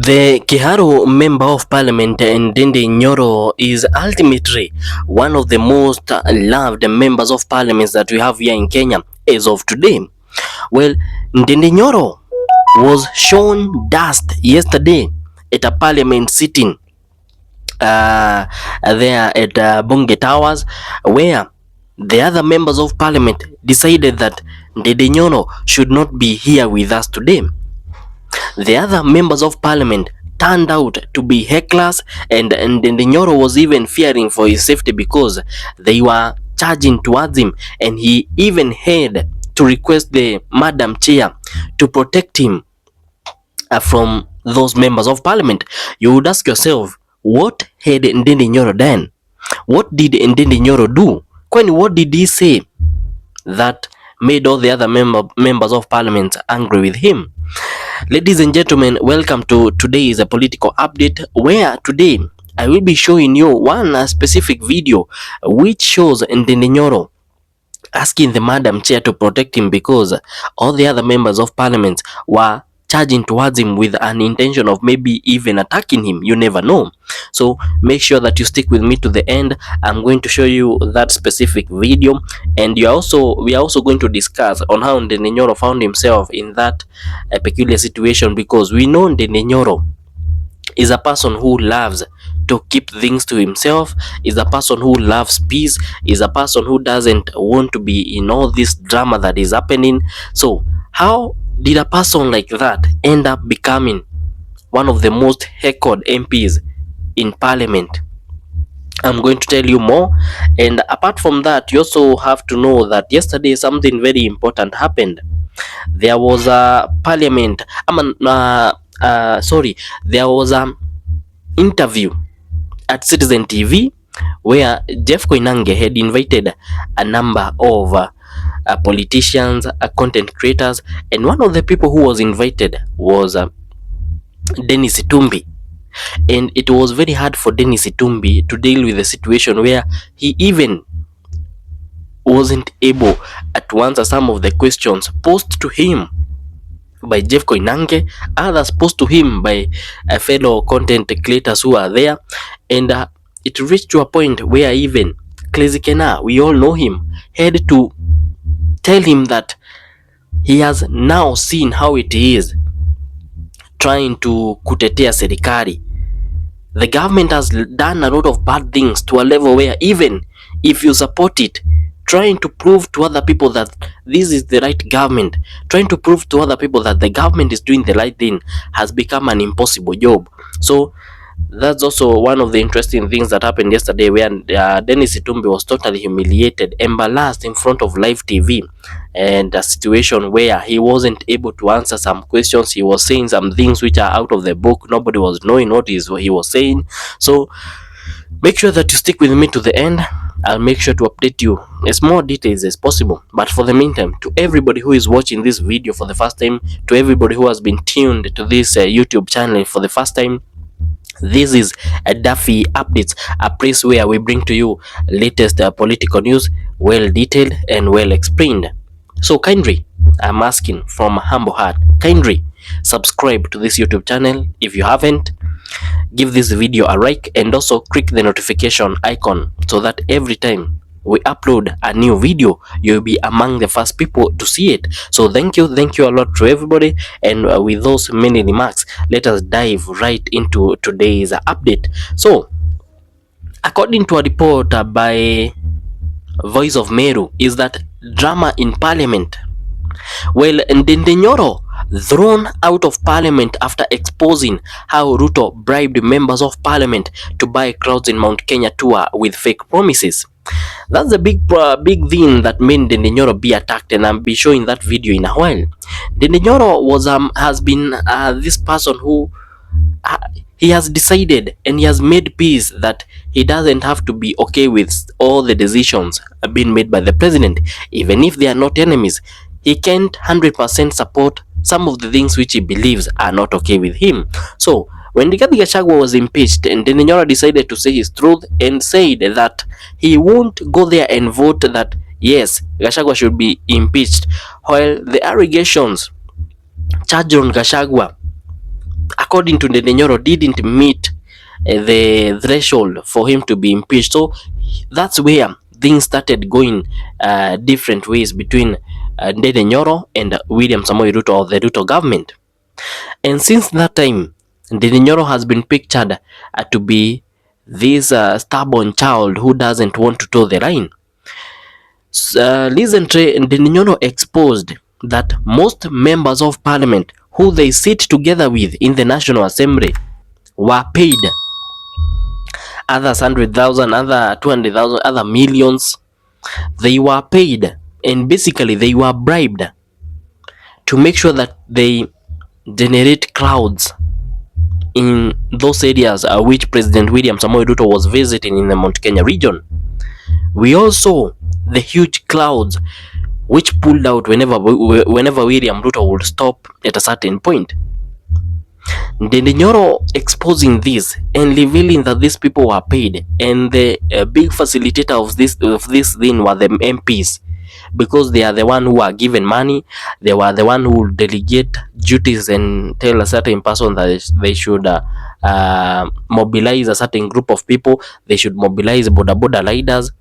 The Kiharu Member of Parliament Ndindi Nyoro is ultimately one of the most loved members of parliament that we have here in Kenya as of today. Well, Ndindi Nyoro was shown dust yesterday at a parliament sitting there at Bunge Towers, where the other members of parliament decided that Ndindi Nyoro should not be here with us today. The other members of parliament turned out to be hecklers, and Nyoro was even fearing for his safety because they were charging towards him, and he even had to request the Madam Chair to protect him from those members of parliament. You would ask yourself, what had Ndindi Nyoro done? What did Ndindi Nyoro do? What did he say that made all the other members of parliament angry with him? Ladies and gentlemen, welcome to today's political update, where today I will be showing you one specific video which shows Ndindi Nyoro asking the Madam Chair to protect him because all the other members of parliament were charging towards him with an intention of maybe even attacking him. You never know. So make sure that you stick with me to the end. I'm going to show you that specific video, and we are also going to discuss on how Ndindi Nyoro found himself in that peculiar situation, because we know Ndindi Nyoro is a person who loves to keep things to himself, is a person who loves peace, is a person who doesn't want to be in all this drama that is happening. So how did a person like that end up becoming one of the most heckled MPs in parliament? I'm going to tell you more. And apart from that, you also have to know that yesterday something very important happened. There was a parliament, there was an interview at Citizen TV where Jeff Koinange had invited a number of politicians, content creators, and one of the people who was invited was Dennis Itumbi. And it was very hard for Dennis Itumbi to deal with the situation where he even wasn't able to answer some of the questions posed to him by Jeff Koinange, others posed to him by fellow content creators who are there. And it reached to a point where even Klezikena, we all know him, had to tell him that he has now seen how it is trying to kutetea serikali. The government has done a lot of bad things to a level where even if you support it, trying to prove to other people that this is the right government, trying to prove to other people that the government is doing the right thing has become an impossible job. So that's also one of the interesting things that happened yesterday, where Dennis Itumbi was totally humiliated, embarrassed in front of live TV, and a situation where he wasn't able to answer some questions. He was saying some things which are out of the book. Nobody was knowing what he was saying. So make sure that you stick with me to the end. I'll make sure to update you as more details as possible. But for the meantime, to everybody who is watching this video for the first time, to everybody who has been tuned to this YouTube channel for the first time, this is a Duffy Updates, a place where we bring to you latest political news, well detailed and well explained. So kindly, I'm asking from a humble heart, kindly subscribe to this YouTube channel if you haven't. Give this video a like, and also click the notification icon so that every time we upload a new video, you'll be among the first people to see it. So thank you a lot to everybody. And with those many remarks, let us dive right into today's update. So according to a report by Voice of Meru, is that drama in parliament. Well, Ndindi Nyoro thrown out of parliament after exposing how Ruto bribed members of parliament to buy crowds in Mount Kenya tour with fake promises. That's the big thing that made Ndindi Nyoro be attacked, and I'll be showing that video in a while. Ndindi Nyoro has been this person who he has decided and he has made peace that he doesn't have to be okay with all the decisions being made by the president, even if they are not enemies. He can't 100% support some of the things which he believes are not okay with him. So when Rigathi Gachagua was impeached, and Ndindi Nyoro decided to say his truth and said that he won't go there and vote that yes, Gachagua should be impeached, while the allegations charged on Gachagua according to Ndindi Nyoro, didn't meet the threshold for him to be impeached. So that's where things started going different ways between Ndindi Nyoro and William Samoei Ruto, or the Ruto government. And since that time, Ndindi Nyoro has been pictured to be this stubborn child who doesn't want to toe the line. Recently, Ndindi Nyoro exposed that most members of parliament who they sit together with in the National Assembly were paid. Others 100,000, other 200,000, other millions. They were paid, and basically they were bribed to make sure that they generate crowds in those areas which President William Samoei Ruto was visiting in the Mount Kenya region. We all saw the huge crowds which pulled out whenever William Ruto would stop at a certain point. Ndindi Nyoro exposing this and revealing that these people were paid, and the big facilitator of this thing were the MPs, because they are the one who are given money. They were the one who delegate duties and tell a certain person that they should mobilize a certain group of people. They should mobilize border riders.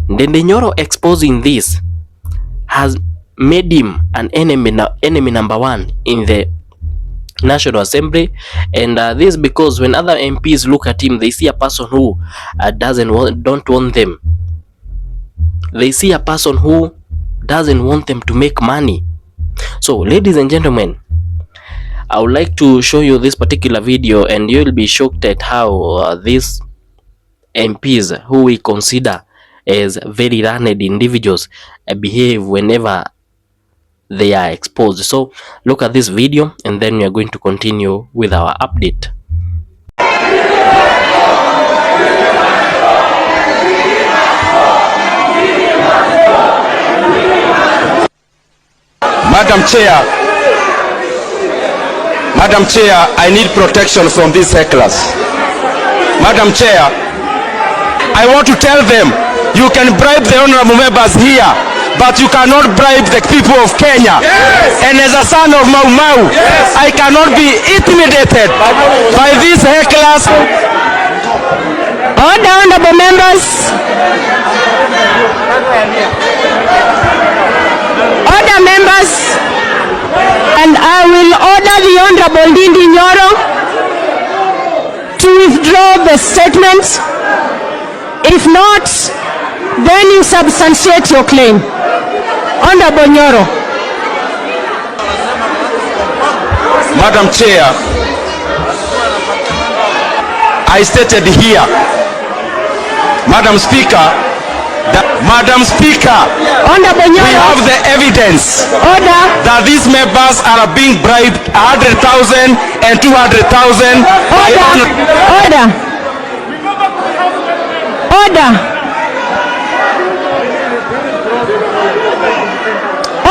Ndindi Nyoro exposing this has made him an enemy number one in the National Assembly, and this because when other MPs look at him, they see a person who don't want them. They see a person who doesn't want them to make money. So, ladies and gentlemen, I would like to show you this particular video, and you'll be shocked at how these MPs, who we consider as very learned individuals, behave whenever they are exposed. So look at this video, and then we are going to continue with our update. Madam Chair, I need protection from these hecklers. Madam Chair, I want to tell them, you can bribe the honorable members here, but you cannot bribe the people of Kenya. Yes. And as a son of Mau Mau, yes, I cannot be intimidated by these hecklers. Order, honorable members. Order, members. And I will order the Honorable Ndindi Nyoro to withdraw the statement. If not, then you substantiate your claim. Honorable Nyoro. Madam Chair, I stated here, Madam Speaker, Honorable Nyoro, we have the evidence order, that these members are being bribed 100,000 and 200,000. Order.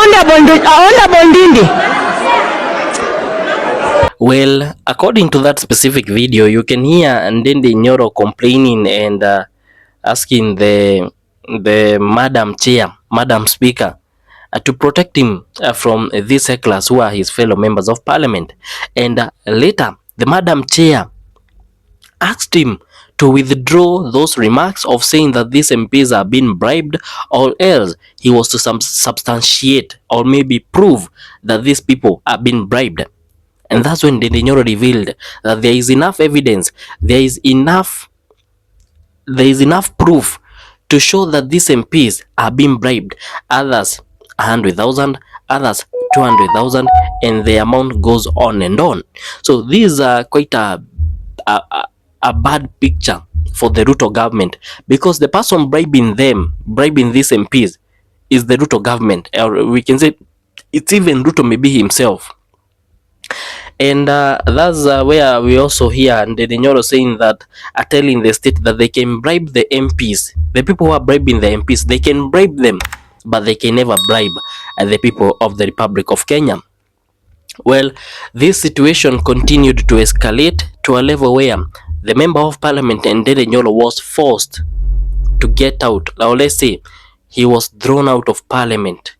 Honorable Ndindi. Well, according to that specific video, you can hear Ndindi Nyoro complaining and asking the Madam Chair, Madam Speaker, to protect him from these hecklers who are his fellow members of parliament. And later, the Madam Chair asked him to withdraw those remarks of saying that these MPs are being bribed, or else he was to substantiate or maybe prove that these people are being bribed. And that's when Ndindi Nyoro revealed that there is enough evidence, there is enough proof to show that these MPs are being bribed. Others 100,000, others 200,000, and the amount goes on and on. So these are quite a bad picture for the Ruto government, because the person bribing these MPs is the Ruto government, or we can say it's even Ruto maybe himself. And that's where we also hear Ndindi Nyoro saying that, telling the state that they can bribe the MPs. The people who are bribing the MPs, they can bribe them, but they can never bribe the people of the Republic of Kenya. Well, this situation continued to escalate to a level where the member of parliament, Ndindi Nyoro, was forced to get out. Now let's say he was thrown out of parliament,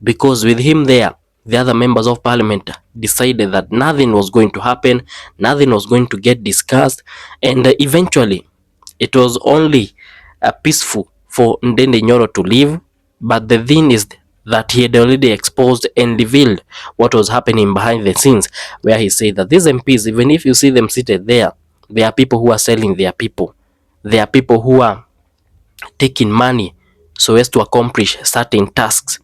because with him there the other members of parliament decided that nothing was going to happen, nothing was going to get discussed, and eventually it was only peaceful for Ndindi Nyoro to leave. But the thing is that he had already exposed and revealed what was happening behind the scenes, where he said that these MPs, even if you see them seated there, they are people who are selling their people. They are people who are taking money so as to accomplish certain tasks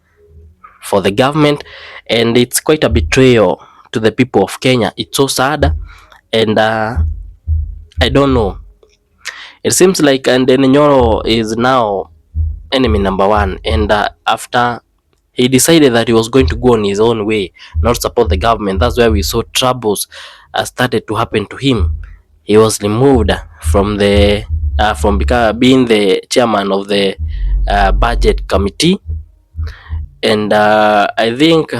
for the government, and it's quite a betrayal to the people of Kenya. It's so sad, and I don't know. It seems like Ndindi Nyoro is now enemy number one, and after he decided that he was going to go on his own way, not support the government, that's where we saw troubles started to happen to him. He was removed from the from being the chairman of the budget committee, and I think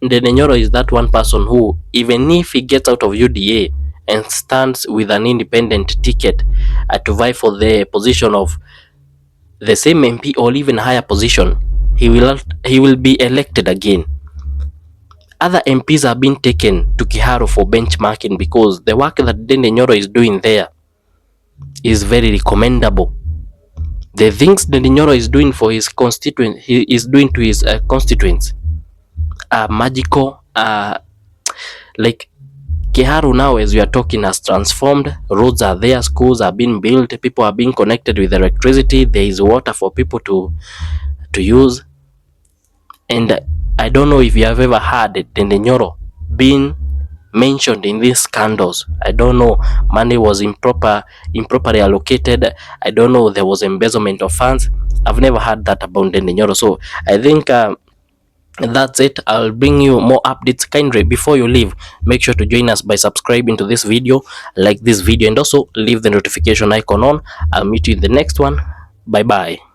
Ndindi Nyoro is that one person who, even if he gets out of UDA and stands with an independent ticket to vie for the position of the same MP or even higher position, he will be elected again. Other MPs have been taken to Kiharu for benchmarking because the work that Ndindi Nyoro is doing there is very recommendable. The things Ndindi Nyoro is doing for his constituents, he is doing to his constituents, are magical. Like Kiharu now, as we are talking, has transformed. Roads are there, schools are being built, people are being connected with electricity, there is water for people to use. And I don't know if you have ever heard Ndindi Nyoro being mentioned in these scandals. I don't know, money was improperly allocated. I don't know, there was embezzlement of funds. I've never heard that about Ndindi Nyoro. So I think that's it. I'll bring you more updates. Kindly, before you leave, make sure to join us by subscribing to this video, like this video, and also leave the notification icon on. I'll meet you in the next one. Bye bye.